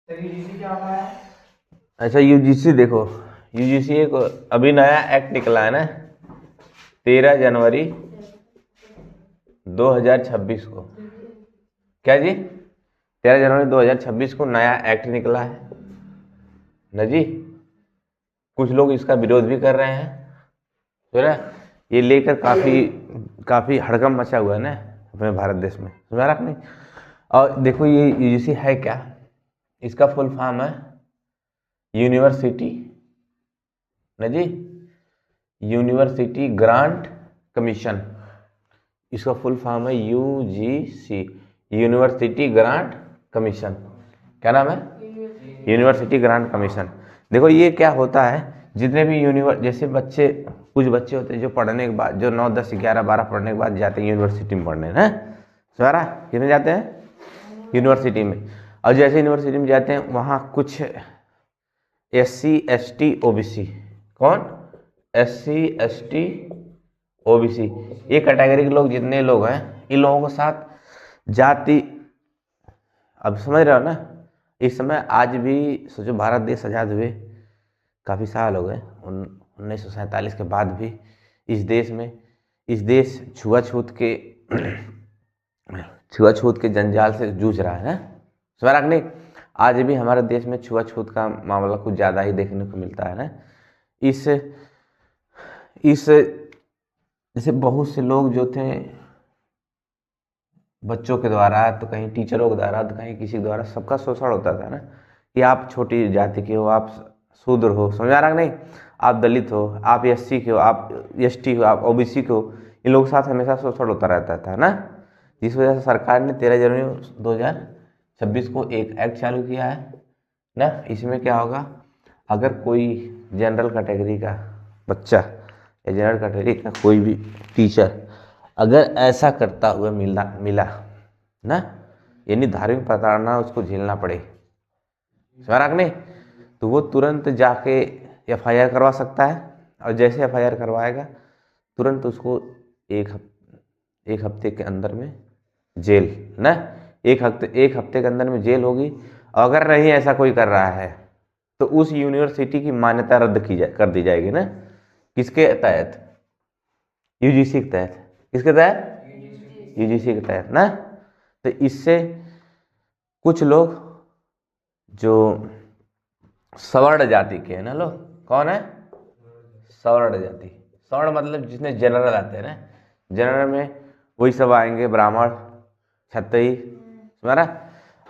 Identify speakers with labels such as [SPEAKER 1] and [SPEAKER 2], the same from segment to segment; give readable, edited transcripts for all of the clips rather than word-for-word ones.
[SPEAKER 1] UGC क्या होता है?
[SPEAKER 2] अच्छा यूजीसी देखो, यूजीसी एक अभी नया एक्ट निकला है ना 13 जनवरी 2026 को। क्या जी? 13 जनवरी 2026 को नया एक्ट निकला है ना जी। कुछ लोग इसका विरोध भी कर रहे हैं, तो ना ये लेकर काफी काफी हड़कंप मचा हुआ है ना अपने भारत देश में, समझा रहा नहीं। और देखो ये यूजीसी है क्या, इसका फुल फॉर्म है यूनिवर्सिटी ना जी, यूनिवर्सिटी ग्रांट कमीशन। इसका फुल फॉर्म है यूजीसी, यूनिवर्सिटी ग्रांट कमीशन। क्या नाम है? University grant commission. देखो ये क्या होता है, जितने भी जैसे बच्चे, कुछ बच्चे होते हैं जो पढ़ने के बाद, जो 9, 10, 11, 12 पढ़ने के बाद जाते हैं यूनिवर्सिटी में पढ़ने, हैं सारा कितने जाते हैं यूनिवर्सिटी में। और जैसे यूनिवर्सिटी में जाते हैं वहाँ कुछ SC ST OBC, कौन? SC ST OBC, ये कैटेगरी के लोग, जितने लोग हैं इन लोगों के साथ जाति, अब समझ रहे हो ना। इस समय आज भी सोचो भारत देश आज़ाद हुए काफ़ी साल हो गए, 1947 के बाद भी इस देश छुआछूत के जंजाल से जूझ रहा है स्वराग नहीं। आज भी हमारे देश में छुआछूत का मामला कुछ ज़्यादा ही देखने को मिलता है ना। इस जैसे बहुत से लोग जो थे बच्चों के द्वारा, तो कहीं टीचरों के द्वारा, तो कहीं किसी के द्वारा, सबका शोषण होता था ना कि आप छोटी जाति के हो, आप शूद्र हो, समझा रहा नहीं, आप दलित हो, आप SC के हो, आप ST हो, आप OBC के हो। इन लोगों के साथ हमेशा शोषण होता रहता था ना, जिस वजह से सरकार ने 13 जनवरी 2026 को एक एक्ट चालू किया है ना। इसमें क्या होगा, अगर कोई जनरल कैटेगरी का बच्चा या जनरल कैटेगरी का कोई भी टीचर अगर ऐसा करता हुआ मिला ना, यानी धार्मिक प्रताड़ना उसको झेलना पड़े, समझ नहीं, तो वो तुरंत जाके FIR करवा सकता है। और जैसे FIR करवाएगा तुरंत उसको एक हफ्ते के अंदर में जेल ना, एक हफ्ते के अंदर में जेल होगी। अगर नहीं ऐसा कोई कर रहा है तो उस यूनिवर्सिटी की मान्यता रद्द कर दी जाएगी ना। किसके तहत? यूजीसी के तहत। किसके तहत? यूजीसी के तहत ना। तो इससे कुछ लोग जो सवर्ण जाति के हैं ना, लोग कौन है? सवर्ण जाति। सवर्ण मतलब जिसमें जनरल आते हैं ना, जनरल में वही सब आएंगे, ब्राह्मण, क्षत्रिय, समझ रहा।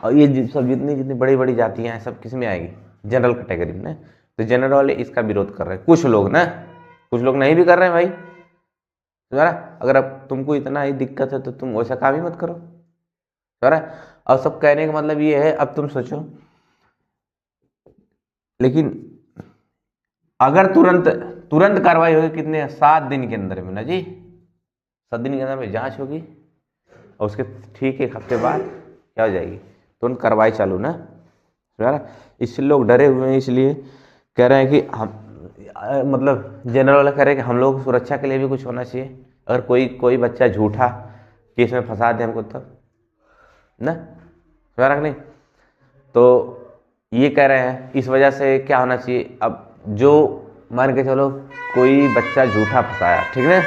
[SPEAKER 2] और ये सब जितनी बड़ी बड़ी जातियां हैं सब किस में आएगी? जनरल कैटेगरी में। तो जनरल वाले इसका विरोध कर रहे हैं कुछ लोग ना, कुछ लोग नहीं भी कर रहे हैं भाई, समझ रहा। अगर अब तुमको इतना ही दिक्कत है तो तुम वैसा काम ही मत करो, समझ रहा। और सब कहने का मतलब ये है, अब तुम सोचो, लेकिन अगर तुरंत कार्रवाई होगी कितने? 7 दिन के अंदर में ना जी, 7 दिन के अंदर में जांच होगी और उसके ठीक 1 हफ्ते बाद क्या हो जाएगी? तुरंत कार्रवाई चालू ना, इसलिए लोग डरे हुए हैं। इसलिए कह रहे हैं कि हम मतलब जनरल वाला कह रहे हैं कि हम लोग सुरक्षा के लिए भी कुछ होना चाहिए। अगर कोई बच्चा झूठा केस में फंसा दे हमको तब ना, समझ नहीं। तो ये कह रहे हैं इस वजह से क्या होना चाहिए, अब जो मान के चलो कोई बच्चा झूठा फंसाया, ठीक है,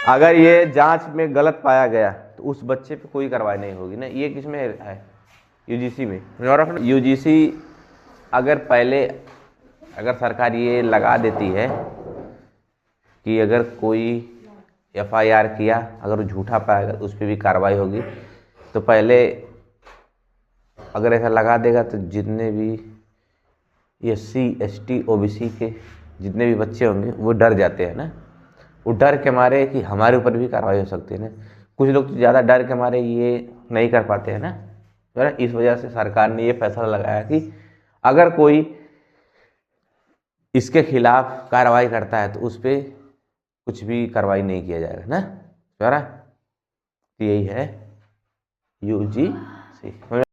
[SPEAKER 2] अगर ये जांच में गलत पाया गया तो उस बच्चे पे कोई कार्रवाई नहीं होगी ना। ये किस में है? यूजीसी में। यूजीसी अगर सरकार ये लगा देती है कि अगर कोई FIR किया, अगर वो झूठा पाएगा तो उस पर भी कार्रवाई होगी, तो पहले अगर ऐसा लगा देगा तो जितने भी SC ST OBC के जितने भी बच्चे होंगे वो डर जाते हैं ना, वो डर के मारे कि हमारे ऊपर भी कार्रवाई हो सकती है ना। कुछ लोग तो ज़्यादा डर के मारे ये नहीं कर पाते हैं ना, तो इस वजह से सरकार ने ये फैसला लगाया कि अगर कोई इसके खिलाफ कार्रवाई करता है तो उस पर कुछ भी कार्रवाई नहीं किया जाएगा ना, तो यही है UGC।